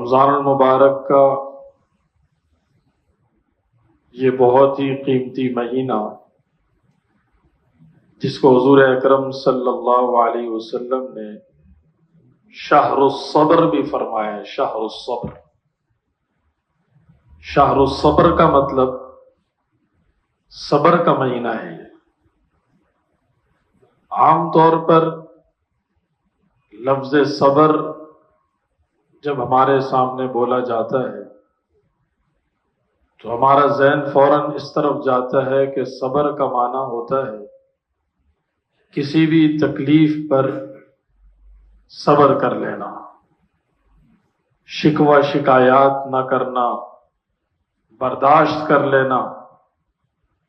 رمضان المبارک کا یہ بہت ہی قیمتی مہینہ، جس کو حضور اکرم صلی اللہ علیہ وسلم نے شہر الصبر بھی فرمایا ہے۔ شہر الصبر، شہر الصبر کا مطلب صبر کا مہینہ ہے۔ عام طور پر لفظ صبر جب ہمارے سامنے بولا جاتا ہے تو ہمارا ذہن فوراً اس طرف جاتا ہے کہ صبر کا معنی ہوتا ہے کسی بھی تکلیف پر صبر کر لینا، شکوہ شکایات نہ کرنا، برداشت کر لینا۔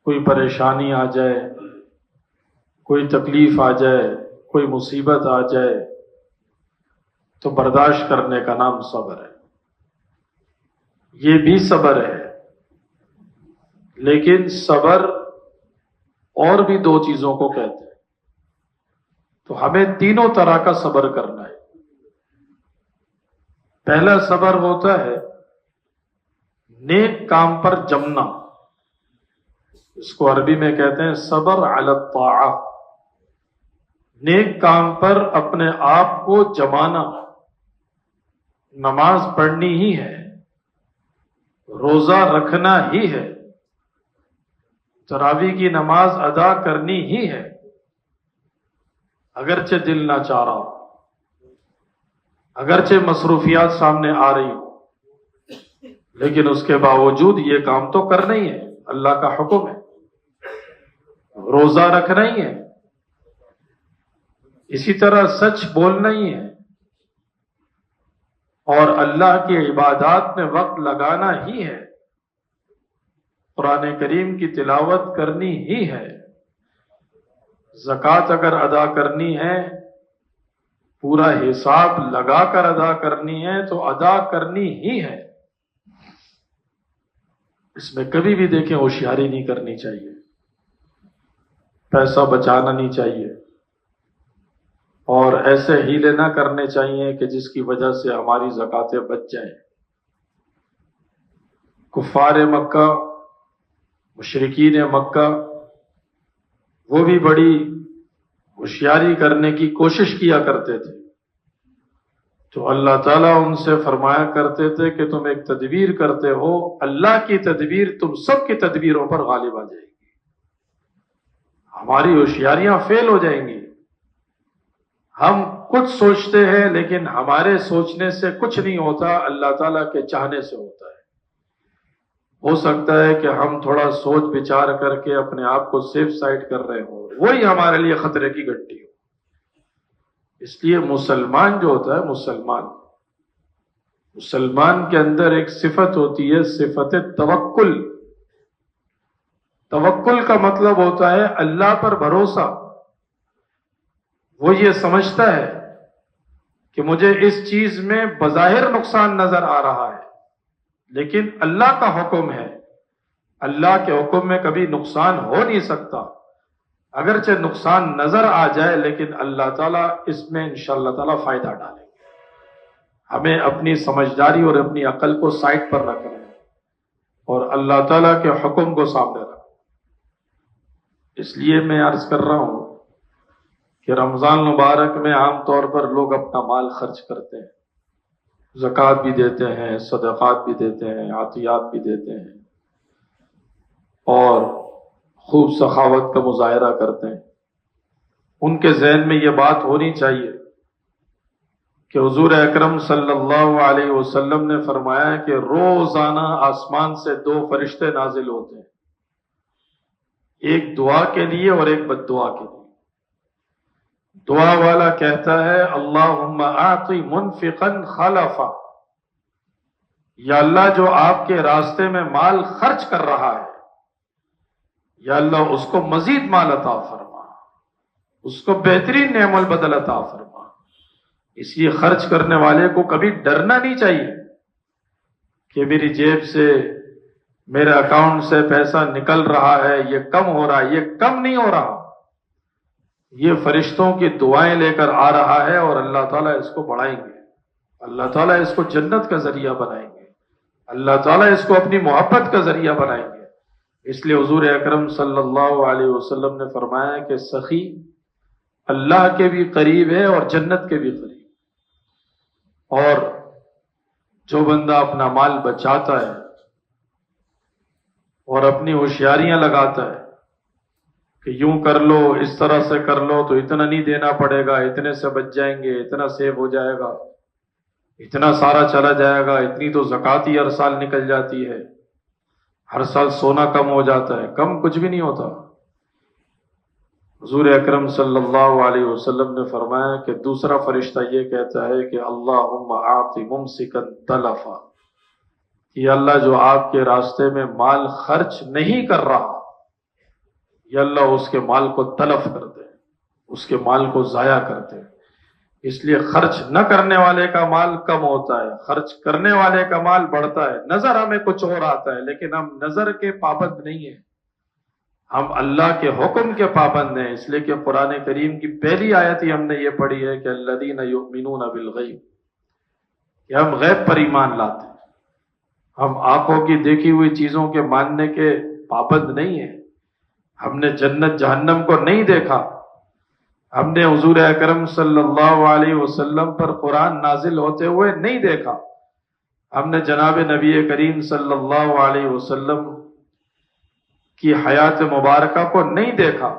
کوئی پریشانی آ جائے، کوئی تکلیف آ جائے، کوئی مصیبت آ جائے تو برداشت کرنے کا نام صبر ہے۔ یہ بھی صبر ہے، لیکن صبر اور بھی دو چیزوں کو کہتے ہیں، تو ہمیں تینوں طرح کا صبر کرنا ہے۔ پہلا صبر ہوتا ہے نیک کام پر جمنا، اس کو عربی میں کہتے ہیں صبر علی الطاعہ۔ نیک کام پر اپنے آپ کو جمانا، نماز پڑھنی ہی ہے، روزہ رکھنا ہی ہے، تراویح کی نماز ادا کرنی ہی ہے، اگرچہ دل نہ چاہ رہا ہو، اگرچہ مصروفیات سامنے آ رہی ہو، لیکن اس کے باوجود یہ کام تو کرنا ہی ہے، اللہ کا حکم ہے۔ روزہ رکھنا ہی ہے، اسی طرح سچ بولنا ہی ہے، اور اللہ کی عبادات میں وقت لگانا ہی ہے، قرآن کریم کی تلاوت کرنی ہی ہے، زکوٰۃ اگر ادا کرنی ہے پورا حساب لگا کر ادا کرنی ہے تو ادا کرنی ہی ہے۔ اس میں کبھی بھی دیکھیں ہوشیاری نہیں کرنی چاہیے، پیسہ بچانا نہیں چاہیے، اور ایسے ہیلے نہ کرنے چاہیے کہ جس کی وجہ سے ہماری زکاتیں بچ جائیں۔ کفار مکہ، مشرکین مکہ، وہ بھی بڑی ہوشیاری کرنے کی کوشش کیا کرتے تھے، تو اللہ تعالیٰ ان سے فرمایا کرتے تھے کہ تم ایک تدبیر کرتے ہو، اللہ کی تدبیر تم سب کی تدبیروں پر غالب آ جائے گی، ہماری ہوشیاریاں فیل ہو جائیں گی۔ ہم کچھ سوچتے ہیں لیکن ہمارے سوچنے سے کچھ نہیں ہوتا، اللہ تعالیٰ کے چاہنے سے ہوتا ہے۔ ہو سکتا ہے کہ ہم تھوڑا سوچ بچار کر کے اپنے آپ کو سیف سائڈ کر رہے ہوں، وہی ہمارے لیے خطرے کی گھنٹی ہو۔ اس لیے مسلمان جو ہوتا ہے، مسلمان کے اندر ایک صفت ہوتی ہے، صفت توکل۔ توکل کا مطلب ہوتا ہے اللہ پر بھروسہ۔ وہ یہ سمجھتا ہے کہ مجھے اس چیز میں بظاہر نقصان نظر آ رہا ہے، لیکن اللہ کا حکم ہے، اللہ کے حکم میں کبھی نقصان ہو نہیں سکتا، اگرچہ نقصان نظر آ جائے لیکن اللہ تعالیٰ اس میں انشاءاللہ تعالیٰ فائدہ ڈالیں گے۔ ہمیں اپنی سمجھداری اور اپنی عقل کو سائڈ پر رکھنا ہے اور اللہ تعالیٰ کے حکم کو سامنے رکھنا۔ اس لیے میں عرض کر رہا ہوں کہ رمضان مبارک میں عام طور پر لوگ اپنا مال خرچ کرتے ہیں، زکوٰۃ بھی دیتے ہیں، صدقات بھی دیتے ہیں، عطیات بھی دیتے ہیں، اور خوب سخاوت کا مظاہرہ کرتے ہیں۔ ان کے ذہن میں یہ بات ہونی چاہیے کہ حضور اکرم صلی اللہ علیہ وسلم نے فرمایا کہ روزانہ آسمان سے دو فرشتے نازل ہوتے ہیں، ایک دعا کے لیے اور ایک بد دعا کے لیے۔ دعا والا کہتا ہے اللہم اعطی منفقا خلفا، یا اللہ جو آپ کے راستے میں مال خرچ کر رہا ہے، یا اللہ اس کو مزید مال عطا فرما، اس کو بہترین نعم البدل عطا فرما۔ اس لیے خرچ کرنے والے کو کبھی ڈرنا نہیں چاہیے کہ میری جیب سے، میرے اکاؤنٹ سے پیسہ نکل رہا ہے، یہ کم ہو رہا ہے۔ یہ کم نہیں ہو رہا، یہ فرشتوں کی دعائیں لے کر آ رہا ہے، اور اللہ تعالیٰ اس کو بڑھائیں گے، اللہ تعالیٰ اس کو جنت کا ذریعہ بنائیں گے، اللہ تعالیٰ اس کو اپنی محبت کا ذریعہ بنائیں گے۔ اس لیے حضور اکرم صلی اللہ علیہ وسلم نے فرمایا کہ سخی اللہ کے بھی قریب ہے اور جنت کے بھی قریب۔ اور جو بندہ اپنا مال بچاتا ہے اور اپنی ہوشیاریاں لگاتا ہے کہ یوں کر لو، اس طرح سے کر لو تو اتنا نہیں دینا پڑے گا، اتنے سے بچ جائیں گے، اتنا سیو ہو جائے گا، اتنا سارا چلا جائے گا، اتنی تو زکوٰۃ ہی ہر سال نکل جاتی ہے، ہر سال سونا کم ہو جاتا ہے۔ کم کچھ بھی نہیں ہوتا۔ حضور اکرم صلی اللہ علیہ وسلم نے فرمایا کہ دوسرا فرشتہ یہ کہتا ہے کہ اللہم اعط ممسکا تلفا، کہ اللہ جو آپ کے راستے میں مال خرچ نہیں کر رہا، یا اللہ اس کے مال کو تلف کر دے، اس کے مال کو ضائع کر دے۔ اس لیے خرچ نہ کرنے والے کا مال کم ہوتا ہے، خرچ کرنے والے کا مال بڑھتا ہے۔ نظر ہمیں کچھ اور آتا ہے لیکن ہم نظر کے پابند نہیں ہیں، ہم اللہ کے حکم کے پابند ہیں۔ اس لیے کہ قرآن کریم کی پہلی آیت ہی ہم نے یہ پڑھی ہے کہ الذین یؤمنون بالغیب، کہ ہم غیب پر ایمان لاتے ہیں، ہم آنکھوں کی دیکھی ہوئی چیزوں کے ماننے کے پابند نہیں ہیں۔ ہم نے جنت جہنم کو نہیں دیکھا، ہم نے حضور اکرم صلی اللہ علیہ وسلم پر قرآن نازل ہوتے ہوئے نہیں دیکھا، ہم نے جناب نبی کریم صلی اللہ علیہ وسلم کی حیات مبارکہ کو نہیں دیکھا،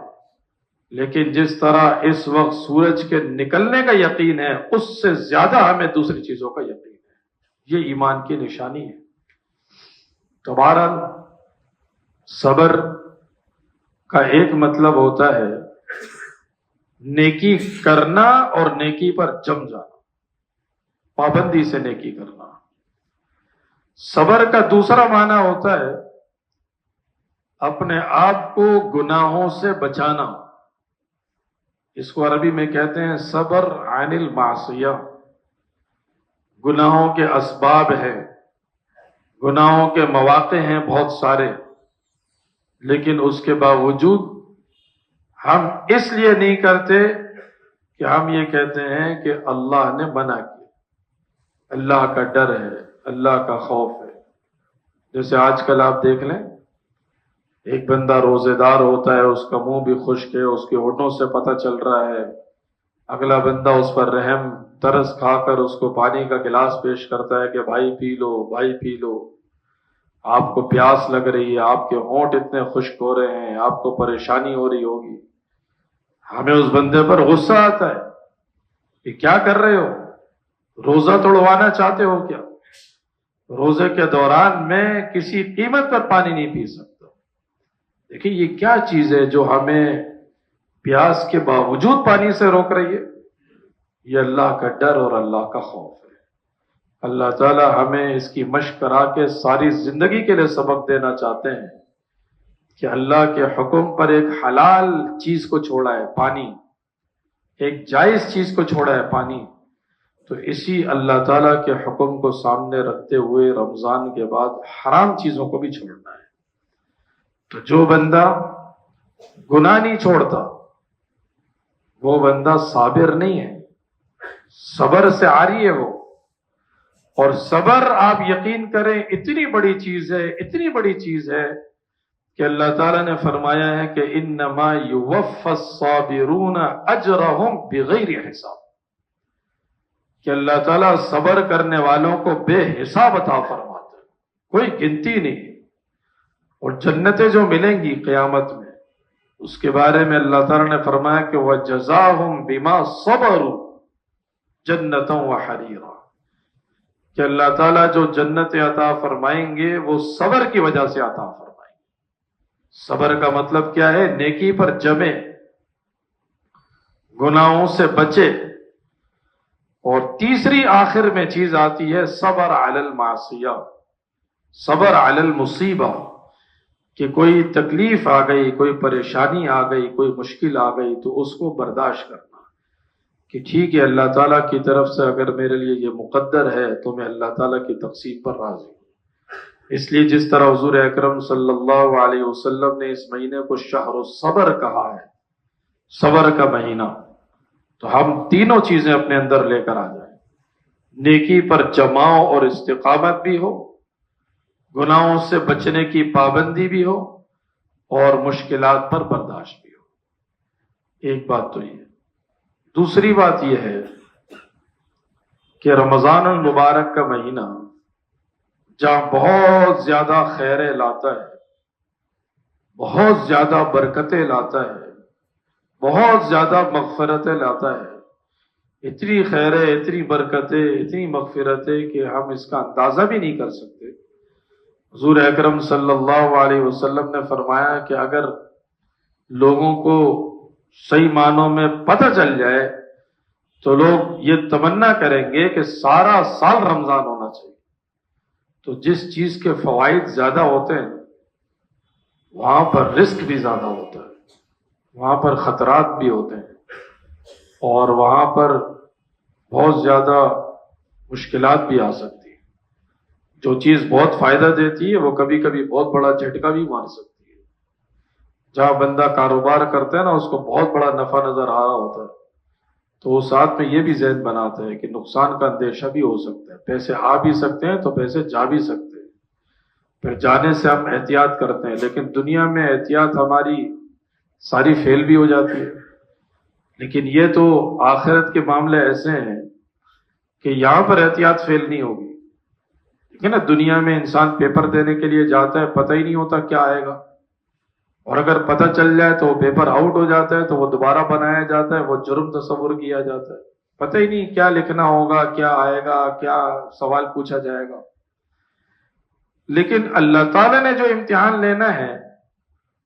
لیکن جس طرح اس وقت سورج کے نکلنے کا یقین ہے، اس سے زیادہ ہمیں دوسری چیزوں کا یقین ہے۔ یہ ایمان کی نشانی ہے۔ تو بہرحال صبر کا ایک مطلب ہوتا ہے نیکی کرنا اور نیکی پر جم جانا، پابندی سے نیکی کرنا۔ صبر کا دوسرا معنی ہوتا ہے اپنے آپ کو گناہوں سے بچانا۔ اس کو عربی میں کہتے ہیں صبر عن المعصیہ۔ گناہوں کے اسباب ہیں، گناہوں کے مواقع ہیں بہت سارے، لیکن اس کے باوجود ہم اس لیے نہیں کرتے کہ ہم یہ کہتے ہیں کہ اللہ نے منع کیا، اللہ کا ڈر ہے، اللہ کا خوف ہے۔ جیسے آج کل آپ دیکھ لیں، ایک بندہ روزے دار ہوتا ہے، اس کا منہ بھی خشک ہے، اس کے ہونٹوں سے پتہ چل رہا ہے، اگلا بندہ اس پر رحم ترس کھا کر اس کو پانی کا گلاس پیش کرتا ہے کہ بھائی پی لو، بھائی پی لو، آپ کو پیاس لگ رہی ہے، آپ کے ہونٹ اتنے خشک ہو رہے ہیں، آپ کو پریشانی ہو رہی ہوگی۔ ہمیں اس بندے پر غصہ آتا ہے کہ کیا کر رہے ہو، روزہ توڑوانا چاہتے ہو کیا؟ روزے کے دوران میں کسی قیمت پر پانی نہیں پی سکتا۔ دیکھیں یہ کیا چیز ہے جو ہمیں پیاس کے باوجود پانی سے روک رہی ہے؟ یہ اللہ کا ڈر اور اللہ کا خوف ہے۔ اللہ تعالی ہمیں اس کی مشق کرا کے ساری زندگی کے لیے سبق دینا چاہتے ہیں کہ اللہ کے حکم پر ایک حلال چیز کو چھوڑا ہے، پانی، ایک جائز چیز کو چھوڑا ہے، پانی، تو اسی اللہ تعالیٰ کے حکم کو سامنے رکھتے ہوئے رمضان کے بعد حرام چیزوں کو بھی چھوڑنا ہے۔ تو جو بندہ گناہ نہیں چھوڑتا وہ بندہ صابر نہیں ہے، صبر سے عاری ہے وہ۔ اور صبر آپ یقین کریں اتنی بڑی چیز ہے، اتنی بڑی چیز ہے کہ اللہ تعالیٰ نے فرمایا ہے کہ انما یوفی الصابرون اجرہم بغیر حساب، کہ اللہ تعالیٰ صبر کرنے والوں کو بے حساب عطا فرماتا ہے، کوئی گنتی نہیں۔ اور جنتیں جو ملیں گی قیامت میں، اس کے بارے میں اللہ تعالیٰ نے فرمایا کہ وَجَزَاهُمْ بِمَا صَبَرُوا جَنَّةً وَحَرِيرًا، کہ اللہ تعالیٰ جو جنتیں عطا فرمائیں گے وہ صبر کی وجہ سے عطا فرمائیں گے۔ صبر کا مطلب کیا ہے؟ نیکی پر جمے، گناہوں سے بچے۔ اور تیسری آخر میں چیز آتی ہے صبر علی المعصیہ، صبر علی المصیبہ، کہ کوئی تکلیف آ گئی، کوئی پریشانی آ گئی، کوئی مشکل آ گئی تو اس کو برداشت کرنا کہ ٹھیک ہے اللہ تعالیٰ کی طرف سے اگر میرے لیے یہ مقدر ہے تو میں اللہ تعالیٰ کی تقسیم پر راضی ہوں۔ اس لیے جس طرح حضور اکرم صلی اللہ علیہ وسلم نے اس مہینے کو شہر الصبر کہا ہے، صبر کا مہینہ، تو ہم تینوں چیزیں اپنے اندر لے کر آ جائیں۔ نیکی پر جماؤ اور استقامت بھی ہو، گناہوں سے بچنے کی پابندی بھی ہو، اور مشکلات پر برداشت بھی ہو۔ ایک بات تو یہ۔ دوسری بات یہ ہے کہ رمضان المبارک کا مہینہ جہاں بہت زیادہ خیریں لاتا ہے، بہت زیادہ برکتیں لاتا ہے، بہت زیادہ مغفرتیں لاتا ہے، اتنی خیریں، اتنی برکتیں، اتنی مغفرتیں کہ ہم اس کا اندازہ بھی نہیں کر سکتے۔ حضور اکرم صلی اللہ علیہ وسلم نے فرمایا کہ اگر لوگوں کو صحیح معنوں میں پتہ چل جائے تو لوگ یہ تمنا کریں گے کہ سارا سال رمضان ہونا چاہیے۔ تو جس چیز کے فوائد زیادہ ہوتے ہیں وہاں پر رسک بھی زیادہ ہوتا ہے، وہاں پر خطرات بھی ہوتے ہیں، اور وہاں پر بہت زیادہ مشکلات بھی آ سکتی ہیں۔ جو چیز بہت فائدہ دیتی ہے وہ کبھی کبھی بہت بڑا جھٹکا بھی مار سکتی ہے۔ جہاں بندہ کاروبار کرتا ہے نا، اس کو بہت بڑا نفع نظر آ رہا ہوتا ہے، تو وہ ساتھ میں یہ بھی ذہن بناتا ہے کہ نقصان کا اندیشہ بھی ہو سکتا ہے، پیسے آ بھی سکتے ہیں تو پیسے جا بھی سکتے ہیں۔ پھر جانے سے ہم احتیاط کرتے ہیں، لیکن دنیا میں احتیاط ہماری ساری فیل بھی ہو جاتی ہے۔ لیکن یہ تو آخرت کے معاملے ایسے ہیں کہ یہاں پر احتیاط فیل نہیں ہوگی، لیکن نا دنیا میں انسان پیپر دینے کے لیے جاتا ہے، پتہ ہی نہیں ہوتا کیا آئے گا، اور اگر پتہ چل جائے تو وہ پیپر آؤٹ ہو جاتا ہے، تو وہ دوبارہ بنایا جاتا ہے، وہ جرم تصور کیا جاتا ہے، پتہ ہی نہیں کیا لکھنا ہوگا، کیا آئے گا، کیا سوال پوچھا جائے گا۔ لیکن اللہ تعالیٰ نے جو امتحان لینا ہے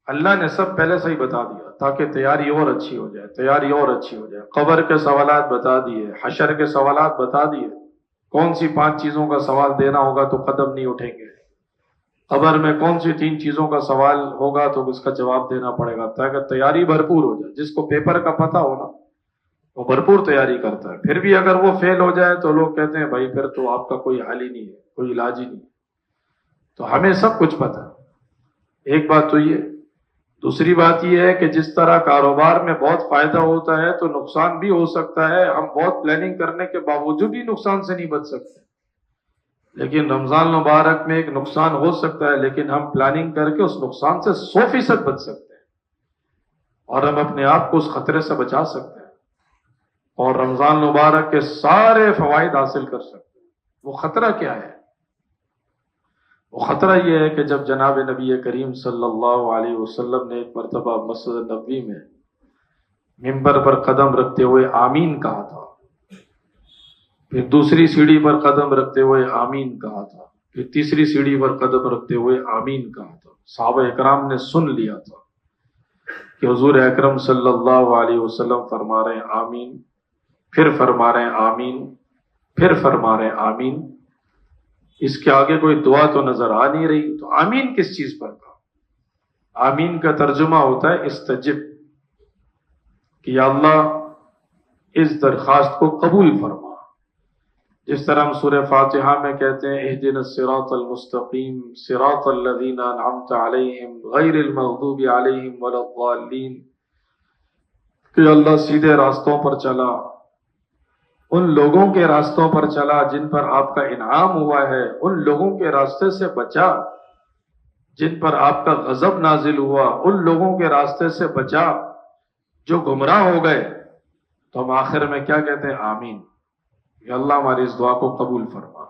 اللہ نے سب پہلے سے ہی بتا دیا، تاکہ تیاری اور اچھی ہو جائے، تیاری اور اچھی ہو جائے۔ قبر کے سوالات بتا دیے، حشر کے سوالات بتا دیے، کون سی 5 چیزوں کا سوال دینا ہوگا تو قدم نہیں اٹھیں گے، قبر میں کون سی 3 چیزوں کا سوال ہوگا تو اس کا جواب دینا پڑے گا، تاکہ تیاری بھرپور ہو جائے۔ جس کو پیپر کا پتہ ہو نا وہ بھرپور تیاری کرتا ہے، پھر بھی اگر وہ فیل ہو جائے تو لوگ کہتے ہیں بھائی پھر تو آپ کا کوئی حل ہی نہیں ہے، کوئی علاج ہی نہیں ہے۔ تو ہمیں سب کچھ پتہ ہے۔ ایک بات تو یہ۔ دوسری بات یہ ہے کہ جس طرح کاروبار میں بہت فائدہ ہوتا ہے تو نقصان بھی ہو سکتا ہے، ہم بہت پلاننگ کرنے کے باوجود بھی نقصان سے نہیں بچ سکتے، لیکن رمضان مبارک میں ایک نقصان ہو سکتا ہے، لیکن ہم پلاننگ کر کے اس نقصان سے 100% بچ سکتے ہیں، اور ہم اپنے آپ کو اس خطرے سے بچا سکتے ہیں، اور رمضان مبارک کے سارے فوائد حاصل کر سکتے ہیں۔ وہ خطرہ کیا ہے؟ وہ خطرہ یہ ہے کہ جب جناب نبی کریم صلی اللہ علیہ وسلم نے ایک مرتبہ مسجد نبوی میں ممبر پر قدم رکھتے ہوئے آمین کہا تھا، پھر دوسری سیڑھی پر قدم رکھتے ہوئے آمین کہا تھا، پھر تیسری سیڑھی پر قدم رکھتے ہوئے آمین کہا تھا، صحابہ اکرام نے سن لیا تھا کہ حضور اکرم صلی اللہ علیہ وسلم فرما رہے ہیں آمین، پھر فرما رہے ہیں آمین، پھر فرما رہے ہیں آمین۔ اس کے آگے کوئی دعا تو نظر آ نہیں رہی، تو آمین کس چیز پر کہا؟ آمین کا ترجمہ ہوتا ہے استجب، کہ یا اللہ اس درخواست کو قبول فرما۔ جس طرح ہم سورہ فاتحہ میں کہتے ہیں اہدنا الصراط المستقیم صراط الذین انعمت علیہم غیر المغضوب علیہم ولا الضالین، کہ اللہ سیدھے راستوں پر چلا، ان لوگوں کے راستوں پر چلا جن پر آپ کا انعام ہوا ہے، ان لوگوں کے راستے سے بچا جن پر آپ کا غضب نازل ہوا، ان لوگوں کے راستے سے بچا جو گمراہ ہو گئے۔ تو ہم آخر میں کیا کہتے ہیں؟ آمین، یا اللہ ہماری اس دعا کو قبول فرما۔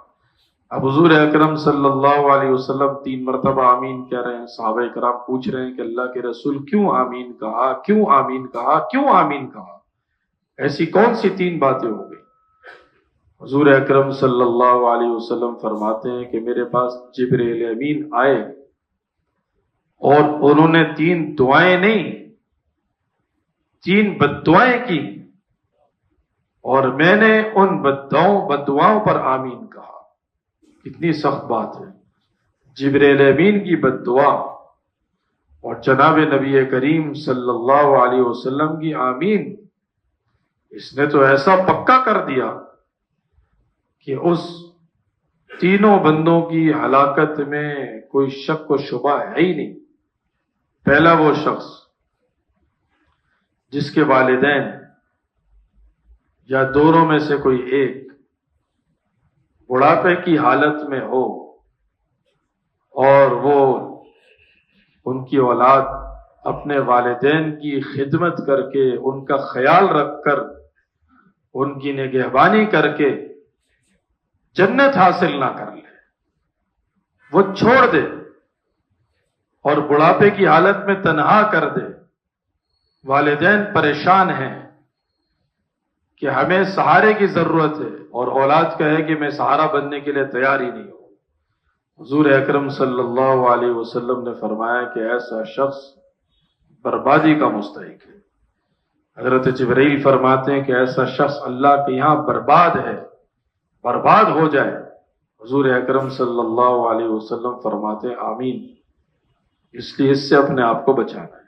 اب حضور اکرم صلی اللہ علیہ وسلم 3 مرتبہ آمین کہہ رہے ہیں، صحابہ کرام پوچھ رہے ہیں کہ اللہ کے رسول کیوں آمین کہا، کیوں آمین کہا، کیوں آمین کہا؟ ایسی کون سی 3 باتیں ہو گئی؟ حضور اکرم صلی اللہ علیہ وسلم فرماتے ہیں کہ میرے پاس جبرائیل امین آئے اور انہوں نے 3 دعائیں نہیں 3 بددعائیں کی، اور میں نے ان بددعاؤں پر آمین کہا۔ کتنی سخت بات ہے، جبرائیل امین کی بددعا اور جناب نبی کریم صلی اللہ علیہ وسلم کی آمین، اس نے تو ایسا پکا کر دیا کہ اس تینوں بندوں کی ہلاکت میں کوئی شک و شبہ ہے ہی نہیں۔ پہلا وہ شخص جس کے والدین یا دونوں میں سے کوئی ایک بڑھاپے کی حالت میں ہو اور وہ ان کی اولاد اپنے والدین کی خدمت کر کے، ان کا خیال رکھ کر، ان کی نگہبانی کر کے جنت حاصل نہ کر لے، وہ چھوڑ دے اور بڑھاپے کی حالت میں تنہا کر دے، والدین پریشان ہیں کہ ہمیں سہارے کی ضرورت ہے، اور اولاد کہے کہ میں سہارا بننے کے لیے تیار ہی نہیں ہوں، حضور اکرم صلی اللہ علیہ وسلم نے فرمایا کہ ایسا شخص بربادی کا مستحق ہے۔ حضرت جبرائیل فرماتے ہیں کہ ایسا شخص اللہ کے یہاں برباد ہے، برباد ہو جائے۔ حضور اکرم صلی اللہ علیہ وسلم فرماتے ہیں آمین، اس لیے اس سے اپنے آپ کو بچانا ہے۔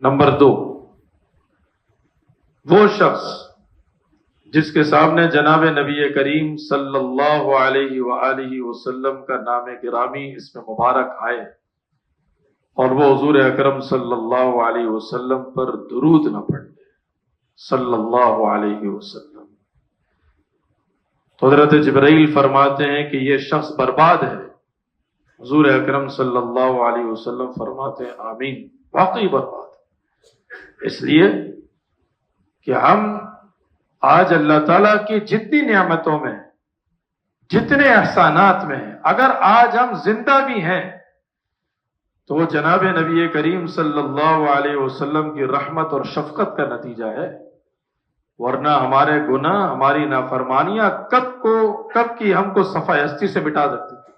نمبر 2، وہ شخص جس کے سامنے جناب نبی کریم صلی اللہ علیہ وآلہ وسلم کا نام گرامی اس میں مبارک آئے اور وہ حضور اکرم صلی اللہ علیہ وسلم پر درود نہ پڑھے صلی اللہ علیہ وسلم، تو حضرت جبرائیل فرماتے ہیں کہ یہ شخص برباد ہے۔ حضور اکرم صلی اللہ علیہ وسلم فرماتے ہیں آمین، واقعی برباد ہے۔ اس لیے کہ ہم آج اللہ تعالیٰ کی جتنی نعمتوں میں، جتنے احسانات میں ہیں، اگر آج ہم زندہ بھی ہیں تو وہ جناب نبی کریم صلی اللہ علیہ وسلم کی رحمت اور شفقت کا نتیجہ ہے، ورنہ ہمارے گناہ، ہماری نافرمانیاں کب کی ہم کو صفحہ ہستی سے مٹا دیتی تھی،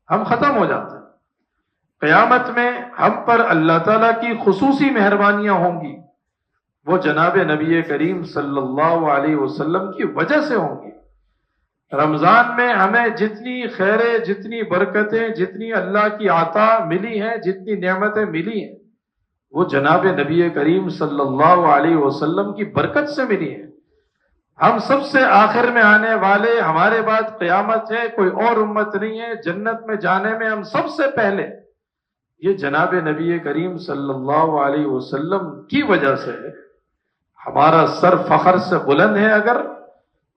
ہم ختم ہو جاتے ہیں۔ قیامت میں ہم پر اللہ تعالیٰ کی خصوصی مہربانیاں ہوں گی، وہ جناب نبی کریم صلی اللہ علیہ وسلم کی وجہ سے ہوں گی۔ رمضان میں ہمیں جتنی خیریں، جتنی برکتیں، جتنی اللہ کی عطا ملی ہیں، جتنی نعمتیں ملی ہیں، وہ جناب نبی کریم صلی اللہ علیہ وسلم کی برکت سے ملی ہیں۔ ہم سب سے آخر میں آنے والے، ہمارے بعد قیامت ہے، کوئی اور امت نہیں ہے، جنت میں جانے میں ہم سب سے پہلے، یہ جناب نبی کریم صلی اللہ علیہ وسلم کی وجہ سے ہے۔ ہمارا سر فخر سے بلند ہے اگر،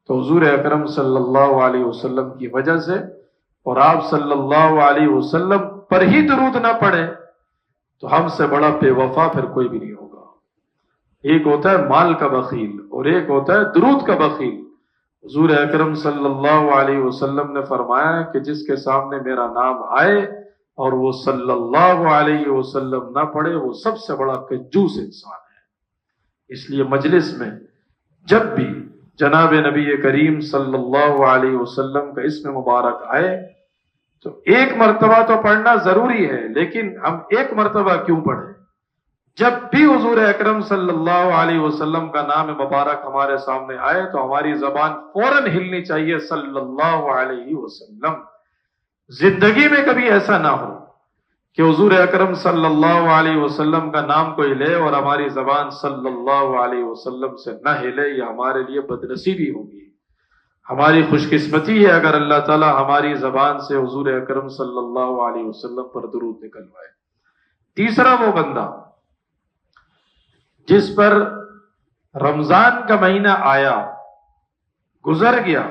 تو حضور اکرم صلی اللہ علیہ وسلم کی وجہ سے، اور آپ صلی اللہ علیہ وسلم پر ہی درود نہ پڑے تو ہم سے بڑا بے وفا پھر کوئی بھی نہیں ہوگا۔ ایک ہوتا ہے مال کا بخیل اور ایک ہوتا ہے درود کا بخیل۔ حضور اکرم صلی اللہ علیہ وسلم نے فرمایا کہ جس کے سامنے میرا نام آئے اور وہ صلی اللہ علیہ وسلم نہ پڑھے، وہ سب سے بڑا کنجوس انسان ہے۔ اس لیے مجلس میں جب بھی جناب نبی کریم صلی اللہ علیہ وسلم کا اسم مبارک آئے تو ایک مرتبہ تو پڑھنا ضروری ہے، لیکن ہم ایک مرتبہ کیوں پڑھیں؟ جب بھی حضور اکرم صلی اللہ علیہ وسلم کا نام مبارک ہمارے سامنے آئے تو ہماری زبان فوراً ہلنی چاہیے صلی اللہ علیہ وسلم۔ زندگی میں کبھی ایسا نہ ہو کہ حضور اکرم صلی اللہ علیہ وسلم کا نام کوئی لے اور ہماری زبان صلی اللہ علیہ وسلم سے نہ ہلے، یہ ہمارے لیے بدنصیبی ہوگی۔ ہماری خوش قسمتی ہے اگر اللہ تعالی ہماری زبان سے حضور اکرم صلی اللہ علیہ وسلم پر درود نکلوائے۔ تیسرا وہ بندہ جس پر رمضان کا مہینہ آیا، گزر گیا،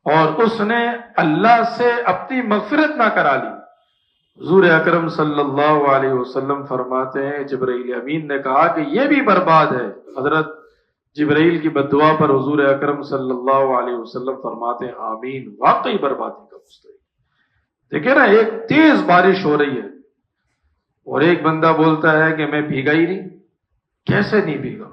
اور اس نے اللہ سے اپنی مغفرت نہ کرا لی، حضور اکرم صلی اللہ علیہ وسلم فرماتے ہیں جبرائیل امین نے کہا کہ یہ بھی برباد ہے۔ حضرت جبرائیل کی بددعا پر حضور اکرم صلی اللہ علیہ وسلم فرماتے ہیں آمین، واقعی بربادی کا مستحق۔ دیکھیں نا، ایک تیز بارش ہو رہی ہے اور ایک بندہ بولتا ہے کہ میں بھیگا ہی نہیں۔ کیسے نہیں بھیگا؟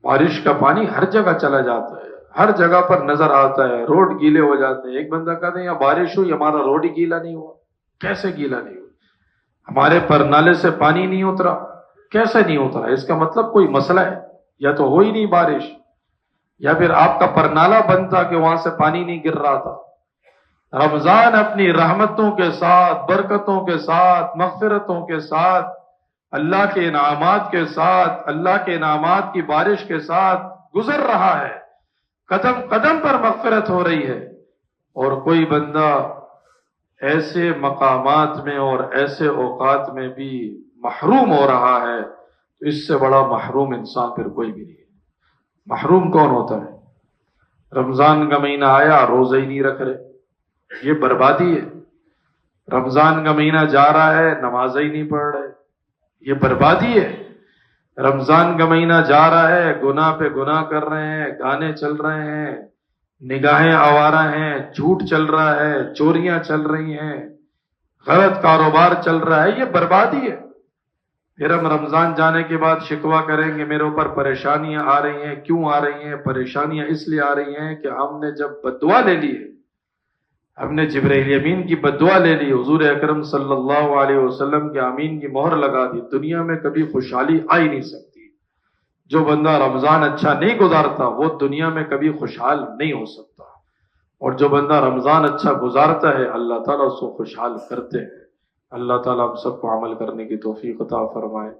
بارش کا پانی ہر جگہ چلا جاتا ہے، ہر جگہ پر نظر آتا ہے، روڈ گیلے ہو جاتے ہیں۔ ایک بندہ کہتا ہے یہاں بارش ہوئی، ہمارا روڈ ہی گیلا نہیں ہوا۔ کیسے گیلا نہیں ہوا؟ ہمارے پر نالے سے پانی نہیں اترا۔ کیسے نہیں اترا؟ اس کا مطلب کوئی مسئلہ ہے، یا تو ہو ہی نہیں بارش، یا پھر آپ کا پرنالہ بند تھا کہ وہاں سے پانی نہیں گر رہا تھا۔ رمضان اپنی رحمتوں کے ساتھ، برکتوں کے ساتھ، مغفرتوں کے ساتھ، اللہ کے انعامات کے ساتھ، اللہ کے انعامات کی بارش کے ساتھ گزر رہا ہے۔ قدم قدم پر مغفرت ہو رہی ہے، اور کوئی بندہ ایسے مقامات میں اور ایسے اوقات میں بھی محروم ہو رہا ہے، تو اس سے بڑا محروم انسان پھر کوئی بھی نہیں ہے۔ محروم کون ہوتا ہے؟ رمضان کا مہینہ آیا روزہ ہی نہیں رکھ رہے، یہ بربادی ہے۔ رمضان کا مہینہ جا رہا ہے نمازیں ہی نہیں پڑھ رہے، یہ بربادی ہے۔ رمضان کا مہینہ جا رہا ہے گناہ پہ گناہ کر رہے ہیں، گانے چل رہے ہیں، نگاہیں آوارہ ہیں، جھوٹ چل رہا ہے، چوریاں چل رہی ہیں، غلط کاروبار چل رہا ہے، یہ بربادی ہے۔ پھر ہم رمضان جانے کے بعد شکوہ کریں گے میرے اوپر پریشانیاں آ رہی ہیں۔ کیوں آ رہی ہیں پریشانیاں؟ اس لیے آ رہی ہیں کہ ہم نے جب بددعا لے لی ہے، ہم نے جبرائیل امین کی بددعا لے لی، حضور اکرم صلی اللہ علیہ وسلم کے آمین کی مہر لگا دی، دنیا میں کبھی خوشحالی آ ہی نہیں سکتی۔ جو بندہ رمضان اچھا نہیں گزارتا وہ دنیا میں کبھی خوشحال نہیں ہو سکتا، اور جو بندہ رمضان اچھا گزارتا ہے اللہ تعالیٰ اس کو خوشحال کرتے ہیں۔ اللہ تعالیٰ ہم سب کو عمل کرنے کی توفیق عطا فرمائے۔